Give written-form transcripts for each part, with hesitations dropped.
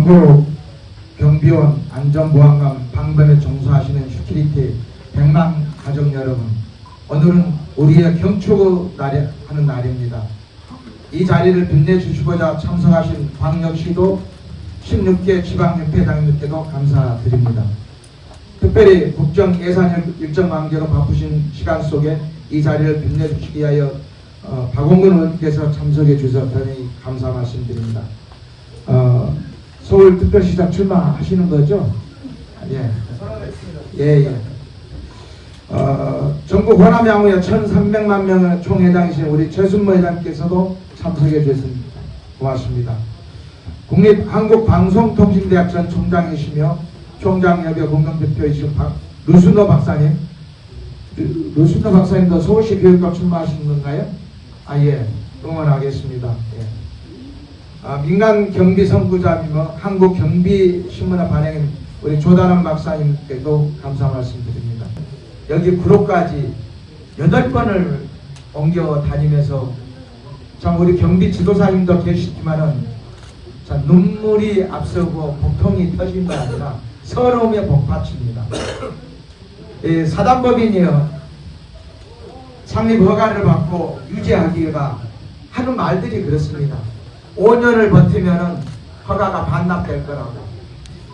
전국 경비원 안전보안관 방범에 종사하시는 시큐리티 100만 가족 여러분, 오늘은 우리의 경축을 하는 날입니다. 이 자리를 빛내주시고자 참석하신 광역시도 16개 지방협회장님께도 감사드립니다. 특별히 국정 예산 일정 관계로 바쁘신 시간 속에 이 자리를 빛내주시기 위하여 박원근 의원께서 참석해 주셔서 대단히 감사 말씀드립니다. 서울특별시장 출마하시는 거죠? 예. 예. 전국 호남 양우회 1300만 명의 총회장이신 우리 최순모 회장께서도 참석해 주셨습니다. 고맙습니다. 국립한국방송통신대학 전 총장이시며 총장협의 공동대표이신 류순도 박사님. 류순도 박사님도 서울시 교육감 출마하시는 건가요? 예. 응원하겠습니다. 예. 민간 경비 선구자이며 한국 경비신문에 발행인 우리 조다람 박사님께도 감사 말씀드립니다. 여기 구로까지 8번을 옮겨 다니면서 참 우리 경비 지도사님도 계시지만은 참 눈물이 앞서고 복통이 터진 게 아니라 서러움의 복받칩니다. 사단법인이요 창립 허가를 받고 유지하기가 하는 말들이 그렇습니다. 5년을 버티면은 허가가 반납될 거라고.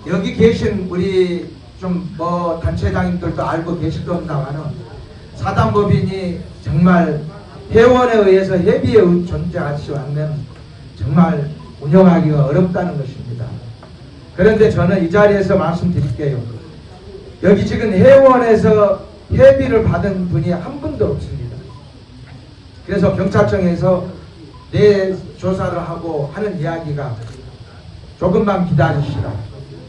여기 계신 우리 좀 단체장님들도 알고 계실 겁니다만은 사단법인이 정말 회원에 의해서 협의에 존재하지 않으면 정말 운영하기가 어렵다는 것입니다. 그런데 저는 이 자리에서 말씀드릴게요. 여기 지금 회원에서 협의를 받은 분이 한 분도 없습니다. 그래서 경찰청에서 내 조사를 하고 하는 이야기가 조금만 기다리시라.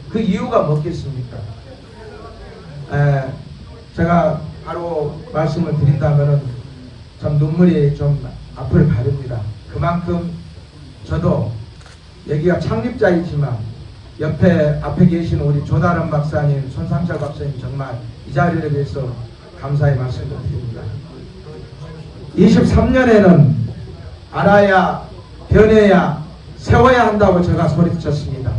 그 이유가 뭐겠습니까? 제가 바로 말씀을 드린다면은 참 눈물이 좀 앞을 가립니다. 그만큼 저도 여기가 창립자이지만 앞에 계신 우리 조다람 박사님, 손상철 박사님 정말 이 자리를 위해서 감사의 말씀을 드립니다. 23년에는 알아야, 변해야, 세워야 한다고 제가 소리쳤습니다.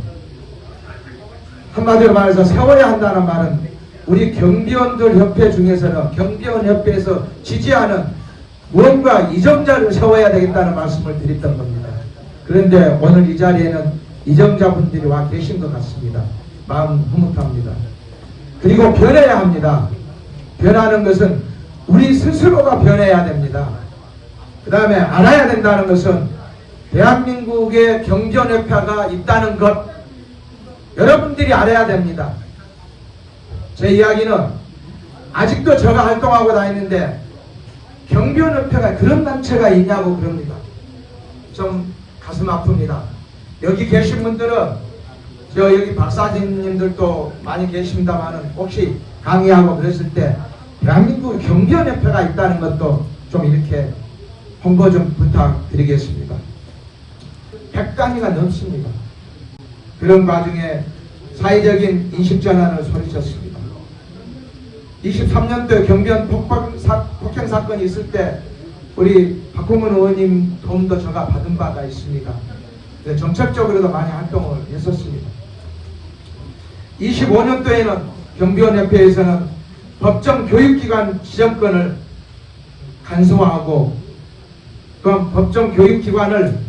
한마디로 말해서 세워야 한다는 말은 우리 경비원들 협회 중에서는 경비원 협회에서 지지하는 무언가 이정자를 세워야 되겠다는 말씀을 드렸던 겁니다. 그런데 오늘 이 자리에는 이정자분들이 와 계신 것 같습니다. 마음 흐뭇합니다. 그리고 변해야 합니다. 변하는 것은 우리 스스로가 변해야 됩니다. 그 다음에 알아야 된다는 것은 대한민국의 경비원협회가 있다는 것 여러분들이 알아야 됩니다. 제 이야기는 아직도 제가 활동하고 다니는데 경비원협회가 그런 단체가 있냐고 그럽니다. 좀 가슴 아픕니다. 여기 계신 분들은 여기 박사님들도 많이 계십니다만은 혹시 강의하고 그랬을 때 대한민국 경비원협회가 있다는 것도 좀 이렇게 홍보 좀 부탁드리겠습니다. 100단위가 넘습니다. 그런 과정에 사회적인 인식전환을 소리쳤습니다. 23년도에 경비원 폭행 사건이 있을 때 우리 박홍근 의원님 도움도 제가 받은 바가 있습니다. 정책적으로도 많이 활동을 했었습니다. 25년도에는 경비원협회에서는 법정 교육기관 지정권을 간소화하고 그 법정 교육기관을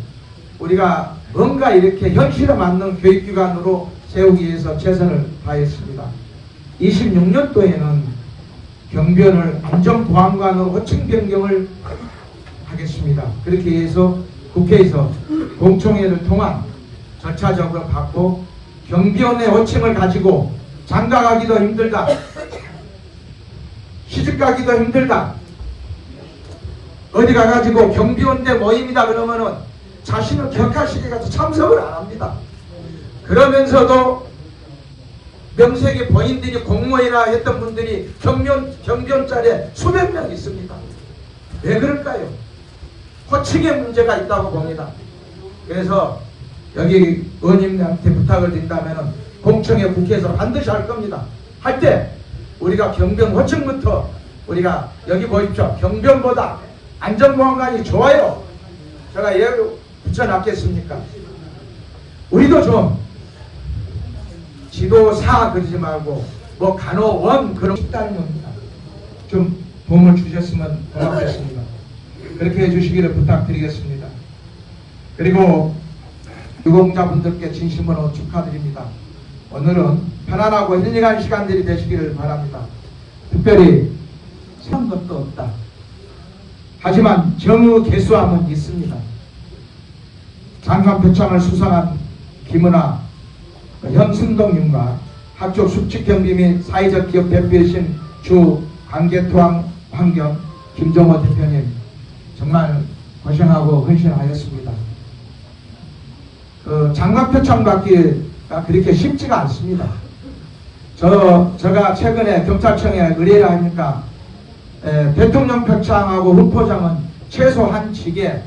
우리가 뭔가 이렇게 현실에 맞는 교육기관으로 세우기 위해서 최선을 다했습니다. 26년도에는 경비원을 안전보안관으로 호칭 변경을 하겠습니다. 그렇게 해서 국회에서 공청회를 통한 절차적으로 받고 경비원의 호칭을 가지고 장가가기도 힘들다, 시집가기도 힘들다, 어디 가가지고 경비원대 모임이다 그러면은 자신을 격하시게 가서 참석을 안 합니다. 그러면서도 명색의 본인들이 공무원이라 했던 분들이 경비원자리에 수백 명 있습니다. 왜 그럴까요? 호칭의 문제가 있다고 봅니다. 그래서 여기 의원님한테 부탁을 드린다면 공청회 국회에서 반드시 할 겁니다. 할 때 우리가 경비원 호칭부터 우리가 여기 보십시오. 경비원보다 안전보안관이 좋아요. 제가 예 붙여놨겠습니까? 우리도 좀 지도사 그러지 말고 뭐 간호원 그런 게 있다는 겁니다. 좀 도움을 주셨으면 고맙겠습니다. 그렇게 해주시기를 부탁드리겠습니다. 그리고 유공자분들께 진심으로 축하드립니다. 오늘은 편안하고 힐링한 시간들이 되시기를 바랍니다. 특별히 산 것도 없다. 하지만 정의개수함은 있습니다. 장관 표창을 수상한 김은아, 현승동님과 학교 숙직경비 및 사회적 기업 대표이신 주 관계토항 환경 김종호 대표님 정말 고생하고 헌신하였습니다. 장관 표창 받기가 그렇게 쉽지가 않습니다. 제가 최근에 경찰청에 의뢰를 하니까 대통령 표창하고 훈포장은 최소 한 직에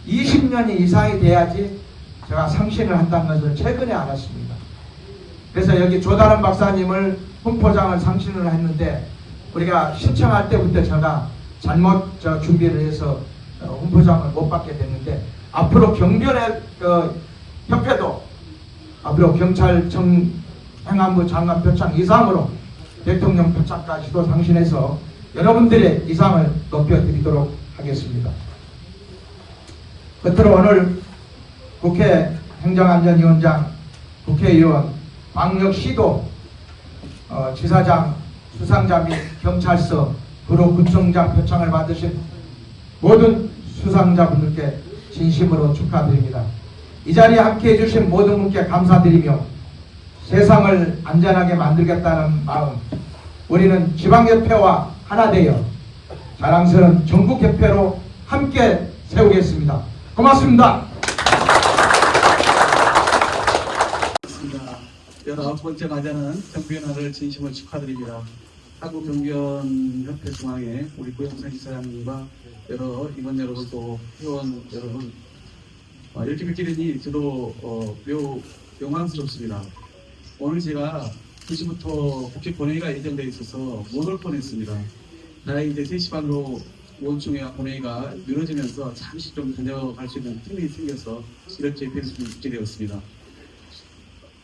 20년이 이상이 돼야지 제가 상신을 한다는 것을 최근에 알았습니다. 그래서 여기 조다른 박사님을 훈포장을 상신을 했는데 우리가 신청할 때부터 제가 잘못 준비를 해서 훈포장을 못 받게 됐는데 앞으로 경변의 협회도 앞으로 경찰청 행안부 장관 표창 이상으로 대통령 표창까지도 상신해서 여러분들의 이상을 높여드리도록 하겠습니다. 끝으로 오늘 국회 행정안전위원장, 국회의원, 광역시도 지사장, 수상자 및 경찰서, 구로구청장 표창을 받으신 모든 수상자분들께 진심으로 축하드립니다. 이 자리에 함께해 주신 모든 분께 감사드리며 세상을 안전하게 만들겠다는 마음, 우리는 지방협회와 하나 되어 자랑스러운 전국협회로 함께 세우겠습니다. 고맙습니다. 19번째 맞이하는 경비원화를 진심으로 축하드립니다. 한국경비원협회 중앙회 우리 고영선 이사장님과 여러 임원 여러분 또 회원 여러분 이렇게 뵙게 되니 저도 매우 영광스럽습니다. 오늘 제가 2시부터 국회 본회의가 예정되어 있어서 못 올 뻔했습니다. 다행히 이제 3시 반으로 원총회 본회의가 미뤄지면서 잠시 좀 다녀갈 수 있는 틈이 생겨서 이렇게 뵐 수 있게 되었습니다.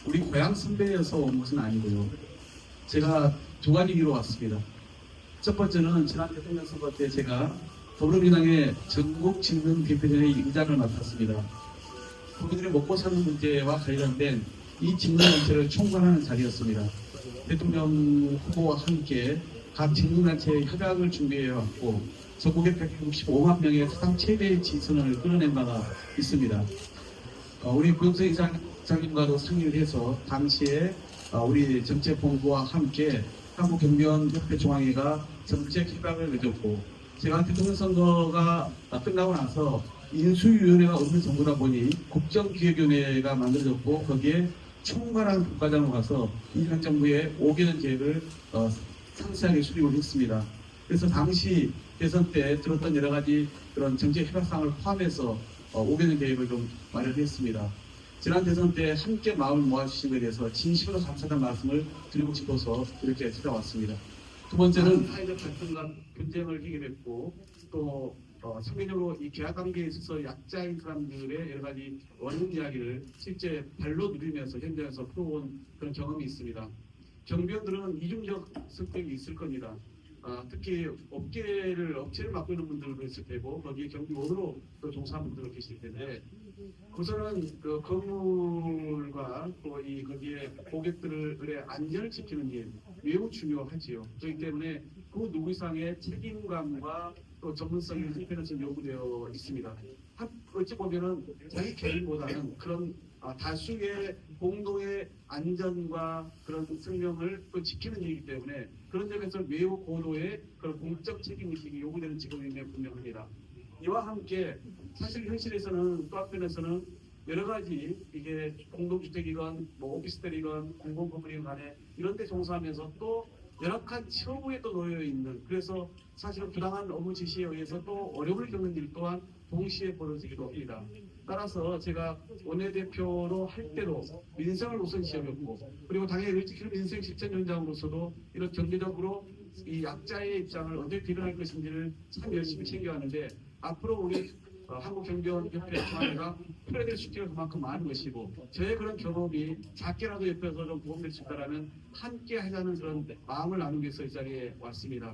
우리 고향 선배여서 온 것은 아니고요. 제가 두 가지 이유로 왔습니다. 첫 번째는 지난 대통령 선거 때 제가 더불어민주당의 전국 직능 대표전의 의장을 맡았습니다. 국민들의 먹고 사는 문제와 관련된 이 직능 단체를 총괄하는 자리였습니다. 대통령 후보와 함께 각 직능단체의 협약을 준비해왔고 전국에 165만 명의 사상 최대 지선을 끌어낸 바가 있습니다. 우리 고영선 이사장님과도 상의를 해서 당시에 우리 정책본부와 함께 한국경비원협회 중앙회가 정책 협약을 맺었고 제가 대통령 선거가 끝나고 나서 인수위원회가 없는 정부다 보니 국정기획위원회가 만들어졌고 거기에 총괄하는 국가장으로 가서 이낙연 정부의 5개년 계획을 상세하게 수립을 했습니다. 그래서 당시 대선 때 들었던 여러 가지 그런 정책 협약상을 포함해서 5개년 계획을 좀 마련했습니다. 지난 대선 때 함께 마음을 모아주신 것에 대해서 진심으로 감사하다는 말씀을 드리고 싶어서 이렇게 찾아왔습니다. 두 번째는 사회적 갈등과 분쟁을 해결했고 또 상대적으로 이 계약 관계에 있어서 약자인 사람들의 여러 가지 원인 이야기를 실제 발로 누리면서 현장에서 풀어온 그런 경험이 있습니다. 경비원들은 이중적 성격이 있을 겁니다. 특히 업체를 맡고 있는 분들도 있을 테고 거기에 경비원으로 또 종사하는 분들도 계실 텐데 우선은 그 건물과 또 이 거기에 고객들의 안전을 지키는 일 매우 중요하지요. 그렇기 때문에 그 누구 이상의 책임감과 또 전문성이 한편에서 요구되어 있습니다. 어찌 보면은 자기 개인보다는 그런 다수의 공동의 안전과 그런 생명을 또 지키는 일이기 때문에 그런 점에서 매우 고도의 그런 공적 책임의식이 요구되는 직업임에 분명합니다. 이와 함께 사실 현실에서는 또 한편에서는 여러 가지 이게 공동주택이건 뭐 오피스텔이건 공공건물이건 간에 이런 데 종사하면서 또 열악한 처우에 또 놓여 있는 그래서 사실은 부당한 업무 지시에 의해서 또 어려움을 겪는 일 또한 동시에 벌어지기도 합니다. 따라서 제가 원내대표로 할 때도 민생을 우선시하였고 그리고 당의 의지키는 민생 실천위원장으로서도 이런 경제적으로 이 약자의 입장을 어떻게 빌어날 것인지를 참 열심히 챙겨왔는데 앞으로 우리 한국경비원협회 중앙회가 플레이를 숫기가 그만큼 많은 것이고 저의 그런 경험이 작게라도 옆에서 좀 도움될 수 있다라면 함께 하자는 그런 마음을 나누기 위해서 이 자리에 왔습니다.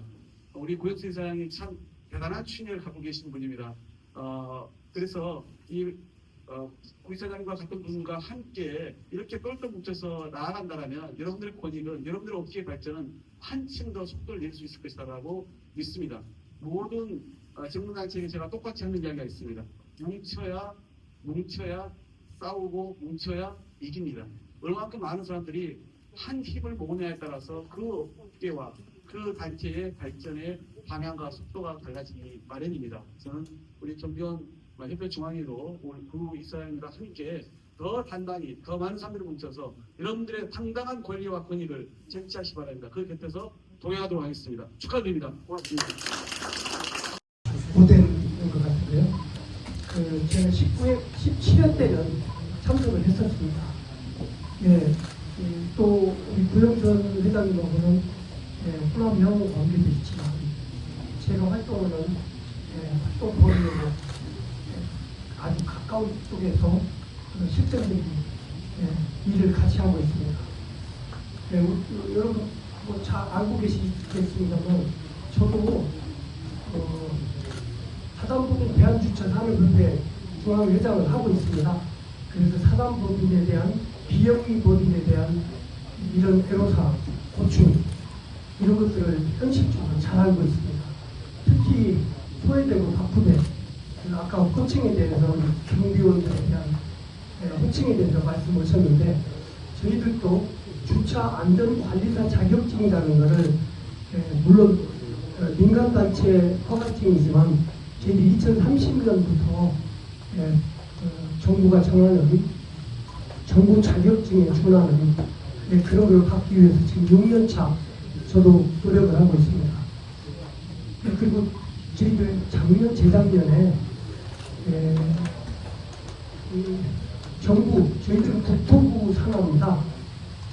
우리 고혁수 이사장이 참 대단한 취미를 갖고 계신 분입니다. 그래서 이 구이사장과 같은 분과 함께 이렇게 똘똘 뭉쳐서 나아간다면 여러분들의 권익은, 여러분들의 업계의 발전은 한층 더 속도를 낼 수 있을 것이라고 믿습니다. 모든 정부단체에게 제가 똑같이 하는 이야기가 있습니다. 뭉쳐야 싸우고 뭉쳐야 이깁니다. 얼마만큼 많은 사람들이 한 힘을 모으냐에 따라서 그 업계와 그 단체의 발전의 방향과 속도가 달라지기 마련입니다. 저는 우리 경비원 협회 중앙회로 오늘 구 이사장님과 함께 더 단단히 더 많은 사람들을 뭉쳐서 여러분들의 당당한 권리와 권익을 쟁취하시기 바랍니다. 그 곁에서 동행하도록 하겠습니다. 축하드립니다. 고맙습니다. 못된 것 같은데요. 제가 17년 때는 참석을 했었습니다. 예, 또 우리 구영선 회장님하고는 호남형 관계도 있지만 제가 활동하는 활동 범위로 아주 가까운 쪽에서 실질적인 일을 같이 하고 있습니다. 여러분 뭐 잘 알고 계시겠습니다만 저도 사단법인 대한주차산업협회 중앙회장을 하고 있습니다. 그래서 사단법인에 대한 비영리 법인에 대한 이런 애로사항, 고충 이런 것들을 현실적으로 잘 알고 있습니다. 특히 소외되고 바쁘대 아까 호칭에 대해서 경비원들에 대한 호칭에 대해서 말씀하셨는데 저희들도 주차 안전관리사 자격증이라는 것을 물론 민간단체 허가증이지만 저희들이 2030년부터 정부가 정하는 정부 자격증에 준하는 그런 걸 받기 위해서 지금 6년차 저도 노력을 하고 있습니다. 그리고 저희들 작년 재작년에 정부 저희들은 국토부 산하입니다.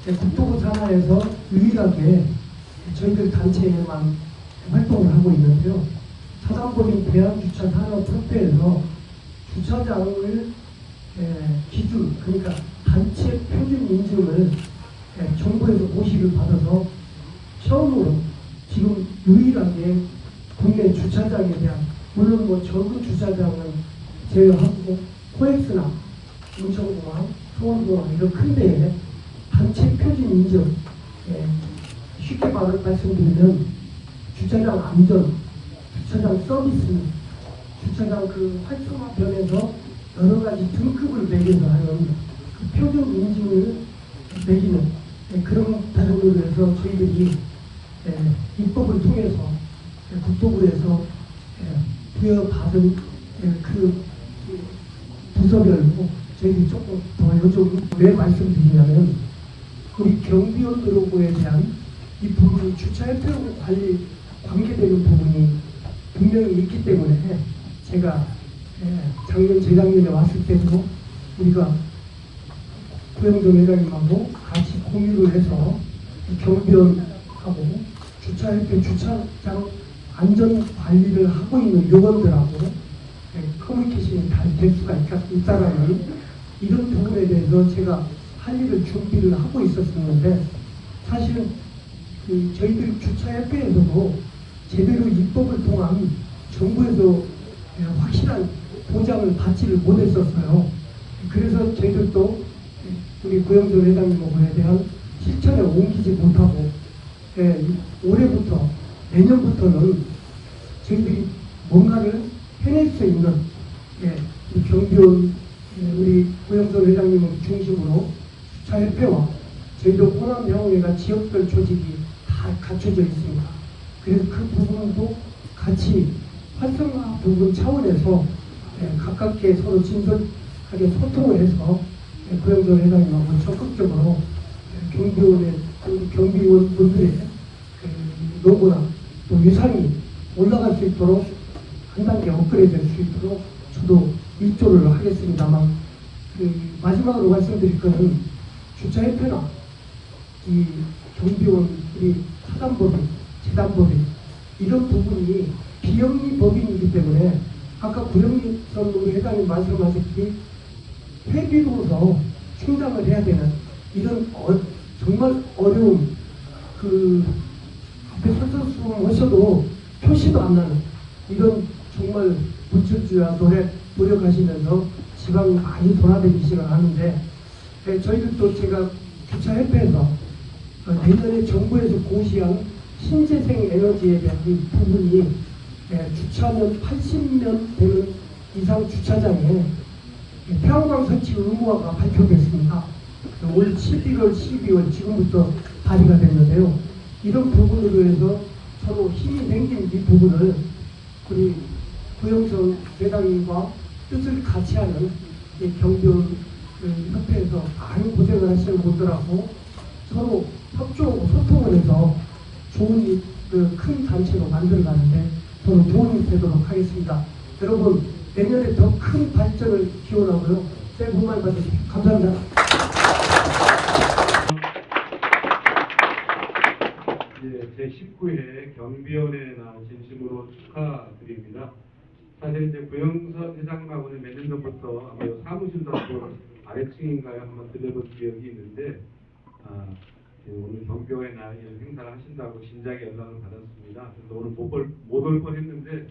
국토부 산하에서 유일하게 저희들 단체에만 활동을 하고 있는데요. 사단법인 대한주차산업협회에서 주차장을 기준 그러니까 단체 표준 인증을 정부에서 모시를 받아서 처음으로 지금 유일하게 국내 주차장에 대한 물론 뭐 적은 주차장은 제외하고 코엑스나 인천공항, 서울공항 이런 큰 데에 단체 표준 인증 쉽게 말씀드리면 주차장 안전, 주차장 서비스, 주차장 그 활성화변에서 여러 가지 등급을 매겨서 하는 그 표준 인증을 매기는 그런 부분으로 해서 저희들이 입법을 통해서 국토부에서 부여받은 그 부서별로 저희들이 조금 더 여쭤보고 왜 말씀드리냐면 우리 경비원으로에 대한 이 부분이 주차협회하고 관계되는 부분이 분명히 있기 때문에 제가 작년 재작년에 왔을 때도 우리가 구영정 회장님하고 같이 공유를 해서 경비원하고 주차협회 주차장 안전 관리를 하고 있는 요원들하고 커뮤니케이션이 잘 될 수가 있다라는 이런 부분에 대해서 제가 할 일을 준비를 하고 있었었는데 사실은 저희들 주차협회에서도 제대로 입법을 통한 정부에서 확실한 보장을 받지를 못했었어요. 그래서 저희들도 우리 고영선 회장님하고에 대한 실천에 옮기지 못하고 올해부터 내년부터는 저희들이 뭔가를 해낼 수 있는 우리 경비원 우리 고영선 회장님을 중심으로 주차협회와 저희도 호남병원회가 지역별 조직이 다 갖춰져 있습니다. 그래서 그 부분도 같이 활성화 부분 차원에서 가깝게 서로 진솔하게 소통을 해서 고영선 회장님하고 적극적으로 경비원분들의 노고나 또 유산이 올라갈 수 있도록 한 단계 업그레이드 될 수 있도록 저도 일조를 하겠습니다만 마지막으로 말씀드릴 것은 주차협회나 이 경비원 우리 사단법인, 재단법인 이런 부분이 비영리 법인이기 때문에 아까 구영선 회장님 말씀하셨듯이 회비로서 충당을 해야 되는 이런 정말 어려운 그 앞에 설설수범하셔도 표시도 안 나는 이런 정말 부처주야 노력하시면서 지방을 많이 돌아다니시려 하는데 저희들도 제가 주차협회에서 내년에 정부에서 고시한 신재생 에너지에 대한 이 부분이 주차면 80년 되는 이상 주차장에 태양광 설치 의무화가 발표됐습니다. 올 11월, 12월 지금부터 발의가 됐는데요. 이런 부분으로 해서 서로 힘이 생긴 이 부분을 우리 구영선 회장님과 뜻을 같이 하는 경비원 협회에서 많은 고생을 하시는 분들하고 서로 협조하고 소통을 해서 좋은 큰 단체로 만들어가는데 서로 도움이 되도록 하겠습니다. 여러분 내년에 더 큰 발전을 기원하고요. 새해 복 많이 받으십시오. 감사합니다. 제19회 경비원회 나온 진심으로 축하드립니다. 사실 이제 구영선 회장님하고는 몇 년 전부터 아마 사무실도 한번 아래층인가요? 한번 들려본 기억이 있는데 오늘 경비원회 날 이런 행사를 하신다고 진작에 연락을 받았습니다. 그래서 오늘 못 올 뻔했는데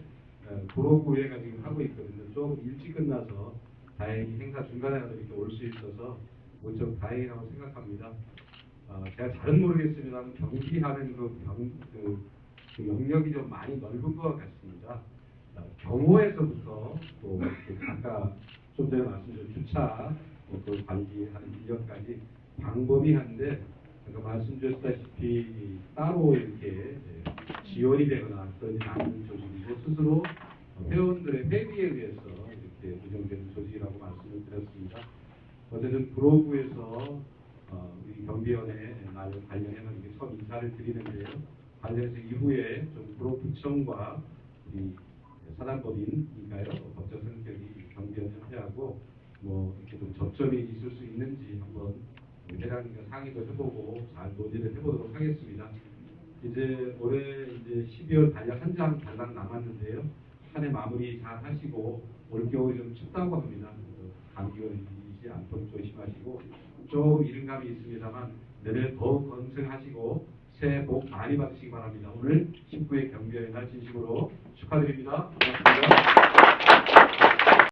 도로구회가 지금 하고 있거든요. 좀 일찍 끝나서 다행히 행사 중간에라도 이렇게 올 수 있어서 무척 다행이라고 생각합니다. 제가 잘은 모르겠습니다만 경비하는 그 영역이 좀 많이 넓은 것 같습니다. 경호에서부터 또 아까 좀 전에 말씀드린 주차 그 관리하는 인력까지 광범위한데 아까 말씀드렸다시피 따로 이렇게 지원이 되거나 그러지 않는 조직이고 스스로 회원들의 회비에 의해서 이렇게 운영되는 조직이라고 말씀을 드렸습니다. 어쨌든 구로구에서 우리 경비원회 날 관련해서 이렇게 첫 인사를 드리는데요. 관련해서 이후에 좀 구로구청과 우리 사단법인인가요? 법적 성격이 경비원 협회하고 뭐 이렇게 좀 접점이 있을 수 있는지 한번 우리 회장님과 상의도 해보고 잘 논의를 해보도록 하겠습니다. 이제 올해 이제 12월 달력 한 장 달랑 남았는데요. 한 해 마무리 잘 하시고 올겨울이 좀 춥다고 합니다. 감기 걸리지 않도록 조심하시고 좀 이른감이 있습니다만 내년에 더욱 건승하시고 새해 복 많이 받으시기 바랍니다. 오늘 19회 경비원의 날 진심으로 축하드립니다. 고맙습니다.